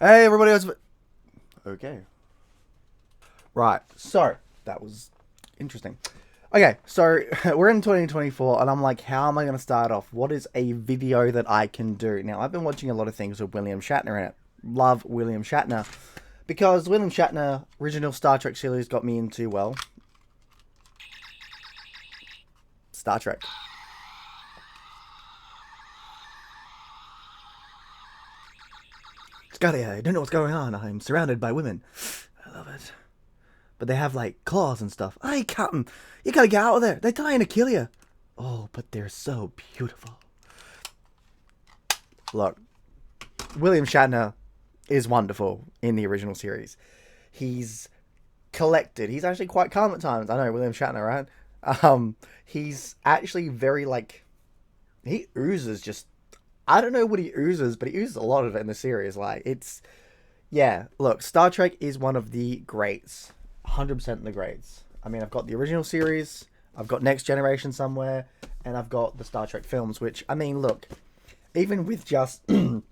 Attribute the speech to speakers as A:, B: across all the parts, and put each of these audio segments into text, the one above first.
A: Hey, everybody else. Okay. Right. So, that was interesting. Okay, so we're in 2024, and I'm like, how am I going to start off? What is a video that I can do? Now, I've been watching a lot of things with William Shatner in it. Love William Shatner. Because William Shatner, original Star Trek series got me into, well, Star Trek. Scotty, I don't know what's going on. I'm surrounded by women. I love it. But they have like claws and stuff. Hey, Captain, you gotta get out of there. They're trying to kill you. Oh, but they're so beautiful. Look, William Shatner is wonderful in the original series. He's collected. He's actually quite calm at times. I know, William Shatner, right? He's actually very like he oozes just. I don't know what he oozes, but he oozes a lot of it in the series. Like it's yeah. Look, Star Trek is one of the greats. 100% the greats. I mean, I've got the original series, I've got Next Generation somewhere, and I've got the Star Trek films, which, I mean, look, even with just the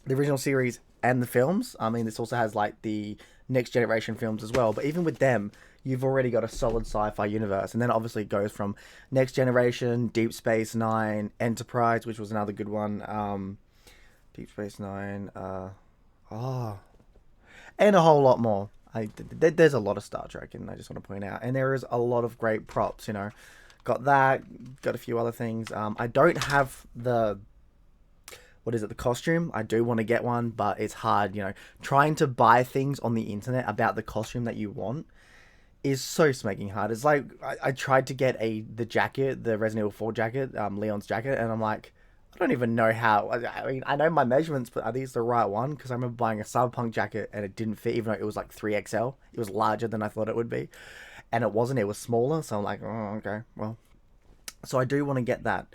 A: original series and the films, I mean, this also has, like, the Next Generation films as well, but even with them, you've already got a solid sci-fi universe, and then obviously it goes from Next Generation, Deep Space Nine, Enterprise, which was another good one, Deep Space Nine, oh, and a whole lot more. There's a lot of Star Trek, and I just want to point out, and there is a lot of great props. You know, got that, got a few other things. I don't have the what is it, the costume. I do want to get one, but it's hard. You know, trying to buy things on the internet about the costume that you want is so smacking hard. It's like I tried to get the jacket, the Resident Evil 4 jacket, Leon's jacket, and I'm like, I don't even know how. I mean, I know my measurements, but are these the right one? Because I remember buying a Cyberpunk jacket and it didn't fit, even though it was like 3XL. It was larger than I thought it would be. And it wasn't, it was smaller. So I'm like, oh, okay, well. So I do want to get that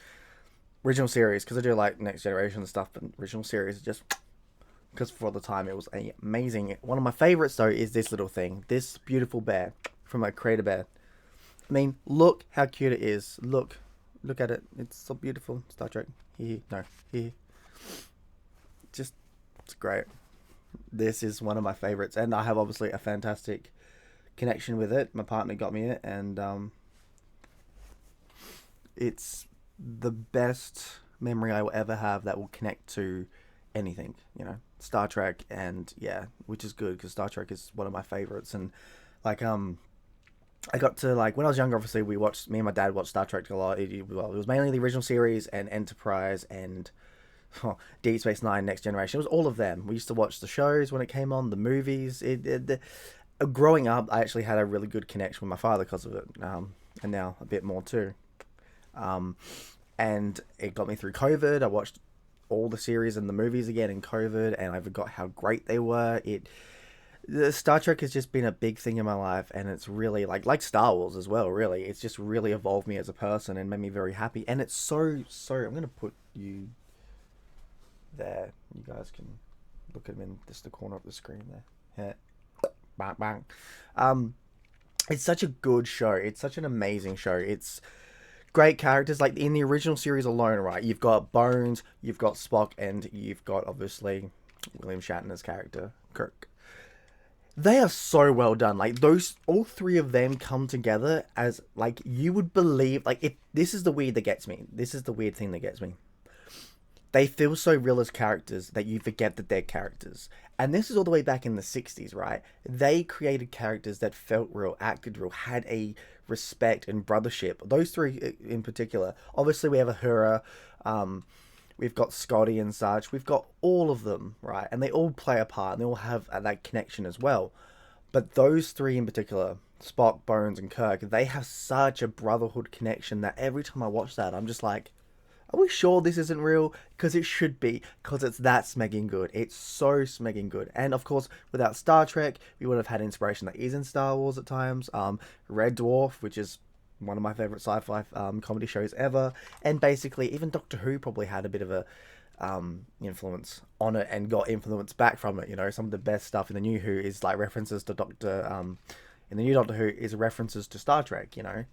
A: original series because I do like Next Generation and stuff, but original series just because for the time it was amazing. One of my favorites, though, is this little thing. This beautiful bear from a Creator Bear. I mean, look how cute it is. Look at it. It's so beautiful. Star Trek. No. Just, it's great. This is one of my favorites, and I have obviously a fantastic connection with it. My partner got me it, and it's the best memory I will ever have that will connect to anything. You know, Star Trek, and yeah, which is good because Star Trek is one of my favorites, and like I got to like when I was younger. Obviously, me and my dad watched Star Trek a lot. It was mainly the original series and Enterprise and Deep Space Nine, Next Generation. It was all of them. We used to watch the shows when it came on, the movies. Growing up, I actually had a really good connection with my father because of it, and now a bit more too. Um, and it got me through COVID. I watched all the series and the movies again in COVID, and I forgot how great they were. The Star Trek has just been a big thing in my life, and it's really like Star Wars as well. Really, it's just really evolved me as a person and made me very happy. And it's so. I'm gonna put you there. You guys can look at them in just the corner of the screen there. Yeah. Bang bang. It's such a good show. It's such an amazing show. It's great characters. Like in the original series alone, right? You've got Bones, you've got Spock, and you've got obviously William Shatner's character Kirk. They are so well done. Like those, all three of them come together as like you would believe. Like if this is the weird that gets me. This is the weird thing that gets me. They feel so real as characters that you forget that they're characters. And this is all the way back in the 60s, right? They created characters that felt real, acted real, had a respect and brothership. Those three in particular. Obviously, we have Uhura, we've got Scotty and such. We've got all of them, right? And they all play a part and they all have that connection as well. But those three in particular, Spock, Bones, and Kirk, they have such a brotherhood connection that every time I watch that, I'm just like, are we sure this isn't real? Because it should be, because it's that smegging good. It's so smegging good. And of course, without Star Trek, we would have had inspiration that is in Star Wars at times. Red Dwarf, which is one of my favorite sci-fi comedy shows ever. And basically, even Doctor Who probably had a bit of a influence on it and got influence back from it. You know, some of the best stuff in the new Who is like references to in the new Doctor Who is references to Star Trek, you know.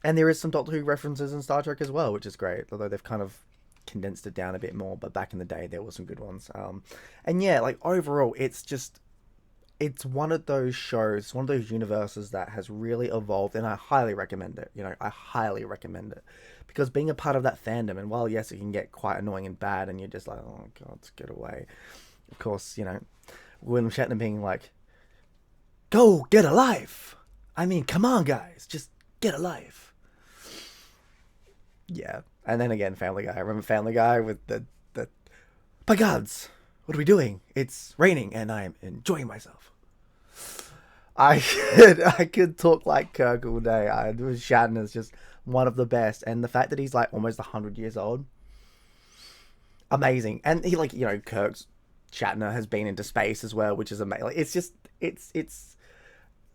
A: And there is some Doctor Who references in Star Trek as well, which is great. Although they've kind of condensed it down a bit more. But back in the day, there were some good ones. And yeah, like overall, it's one of those shows, one of those universes that has really evolved, and I highly recommend it. I highly recommend it because being a part of that fandom, and while yes, it can get quite annoying and bad, and you're just like, oh god, get away. Of course, William Shatner being like, "Go get a life." I mean, come on, guys, just get a life. Yeah, and then again, Family Guy. I remember Family Guy with the by gods, what are we doing? It's raining and I am enjoying myself. I could talk like Kirk all day. Shatner's just one of the best, and the fact that he's like almost 100 years old, amazing. And he Kirk's Shatner has been into space as well, which is amazing. It's just it's.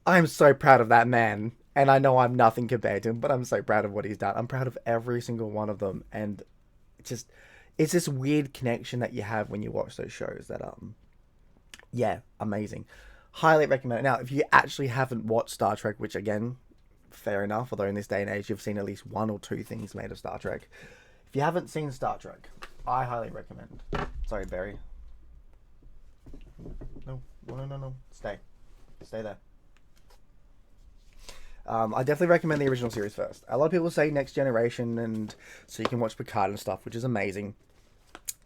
A: I'm so proud of that man, and I know I'm nothing compared to him, but I'm so proud of what he's done. I'm proud of every single one of them, and it's this weird connection that you have when you watch those shows that yeah, amazing. Highly recommend it. Now, if you actually haven't watched Star Trek, which again, fair enough, although in this day and age you've seen at least one or two things made of Star Trek. If you haven't seen Star Trek, I highly recommend. Sorry, Barry. No. Stay there. I definitely recommend the original series first. A lot of people say Next Generation, and so you can watch Picard and stuff, which is amazing.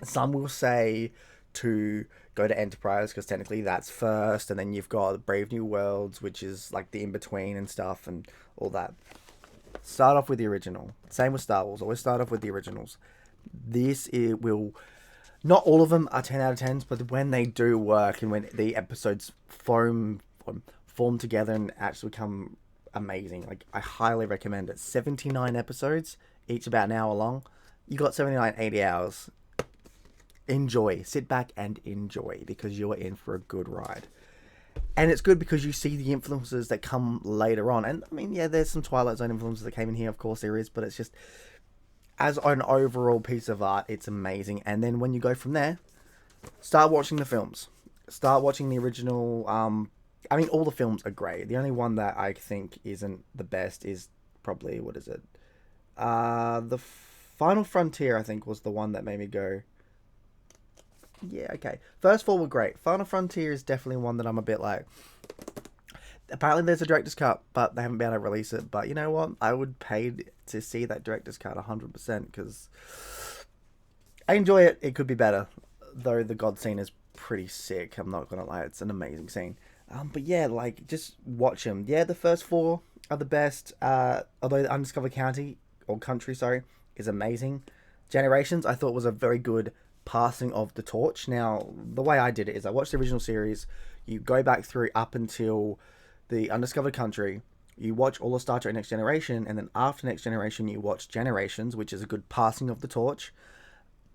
A: Some will say to go to Enterprise because technically that's first, and then you've got Brave New Worlds, which is like the in between and stuff and all that. Start off with the original. Same with Star Wars. Always start off with the originals. It will. Not all of them are 10 out of 10s, but when they do work and when the episodes form together and actually become amazing, like I highly recommend it. 79 episodes, each about an hour long. You got 79, 80 hours. Enjoy. Sit back and enjoy because you're in for a good ride. And it's good because you see the influences that come later on. And I mean, yeah, there's some Twilight Zone influences that came in here, of course there is, but it's just, as an overall piece of art, it's amazing. And then when you go from there, start watching the films. Start watching the original. I mean, all the films are great. The only one that I think isn't the best is probably, what is it? The Final Frontier, I think, was the one that made me go, yeah, okay. First four were great. Final Frontier is definitely one that I'm a bit like, apparently there's a director's cut, but they haven't been able to release it. But you know what? I would pay to see that director's cut 100% because I enjoy it. It could be better, though the God scene is pretty sick. I'm not gonna lie, it's an amazing scene. But yeah, like just watch them. Yeah, the first four are the best. Although the Undiscovered Country, sorry, is amazing. Generations, I thought was a very good passing of the torch. Now, the way I did it is I watched the original series. You go back through up until the Undiscovered Country. You watch all of Star Trek Next Generation, and then after Next Generation, you watch Generations, which is a good passing of the torch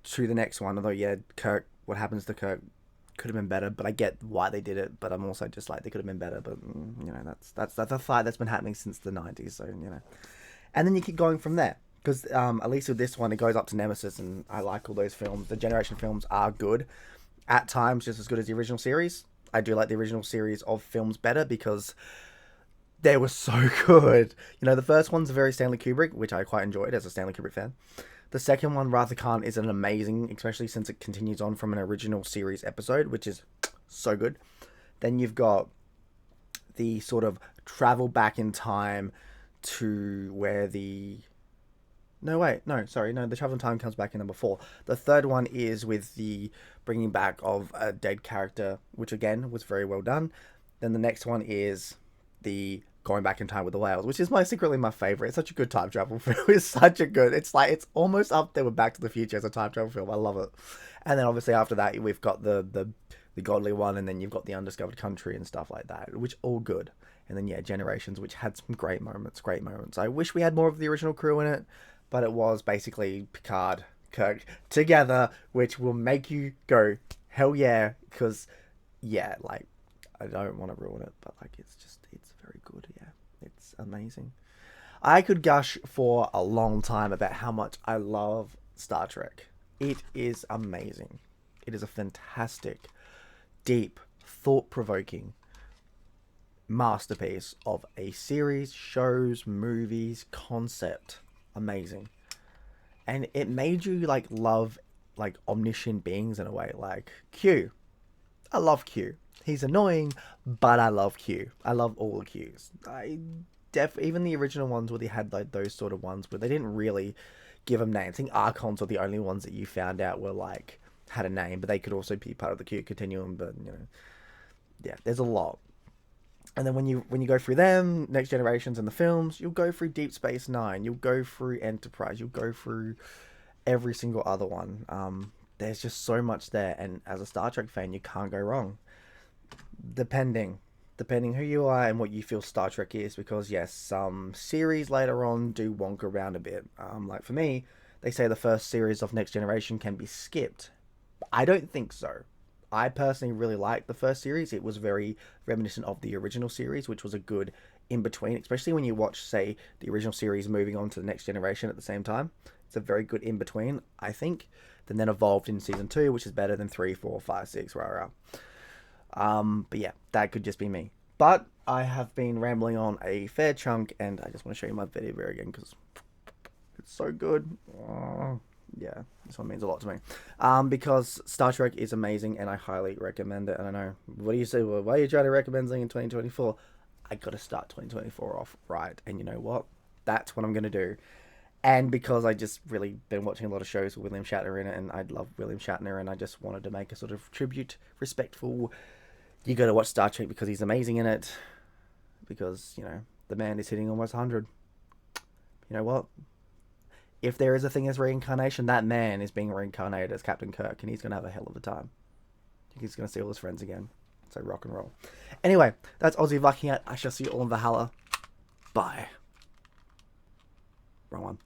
A: to the next one. Although, yeah, Kirk, what happens to Kirk could have been better, but I get why they did it. But I'm also just like, they could have been better. But that's a fight that's been happening since the 90s. So and then you keep going from there. Because at least with this one, it goes up to Nemesis, and I like all those films. The Generation films are good. At times, just as good as the original series. I do like the original series of films better because they were so good. The first one's very Stanley Kubrick, which I quite enjoyed as a Stanley Kubrick fan. The second one, Wrath of Khan, is an amazing, especially since it continues on from an original series episode, which is so good. Then you've got the sort of travel back in time to where the... the travel in time comes back in number 4. The third one is with the bringing back of a dead character, which again was very well done. Then the next one is the going back in time with the whales, which is secretly my favorite. It's such a good time travel film. It's such a good. It's almost up there with Back to the Future as a time travel film. I love it. And then obviously after that we've got the godly one, and then you've got the Undiscovered Country and stuff like that, which all good. And then yeah, Generations, which had some great moments. I wish we had more of the original crew in it. But it was basically Picard, Kirk together, which will make you go, hell yeah, because, yeah, like, I don't want to ruin it, but, like, it's very good, yeah. It's amazing. I could gush for a long time about how much I love Star Trek. It is amazing. It is a fantastic, deep, thought-provoking masterpiece of a series, shows, movies, concept. Amazing. and it made you like love like omniscient beings in a way. Like Q, I love Q. He's annoying, but I love Q. I love all the Qs. Even the original ones where they had like those sort of ones where they didn't really give them names. I think Archons were the only ones that you found out were like had a name, but they could also be part of the Q continuum. But you know, yeah, there's a lot. And then when you go through them, Next Generations and the films, you'll go through Deep Space Nine, you'll go through Enterprise, you'll go through every single other one. There's just so much there, and as a Star Trek fan, you can't go wrong. Depending, depending who you are and what you feel Star Trek is, because yes, some series later on do wonk around a bit. Like for me, they say the first series of Next Generation can be skipped. I don't think so. I personally really liked the first series. It was very reminiscent of the original series, which was a good in between, especially when you watch, say, the original series moving on to the Next Generation at the same time. It's a very good in between, I think. Then evolved in season 2, which is better than 3, 4, 5, 6, rah rah. But yeah, that could just be me. But I have been rambling on a fair chunk, and I just want to show you my video again because it's so good. Oh, yeah, this one means a lot to me. Because Star Trek is amazing, and I highly recommend it. And I know, what do you say? Well, why are you trying to recommend something in 2024? I got to start 2024 off right, and you know what? That's what I'm gonna do. And because I just really been watching a lot of shows with William Shatner in it, and I love William Shatner, and I just wanted to make a sort of tribute, respectful. You got to watch Star Trek because he's amazing in it. Because you know the man is hitting almost 100. You know what? If there is a thing as reincarnation, that man is being reincarnated as Captain Kirk, and he's gonna have a hell of a time. He's gonna see all his friends again. So rock and roll. Anyway, that's Aussie Viking. I shall see you all in Valhalla. Bye. Wrong one.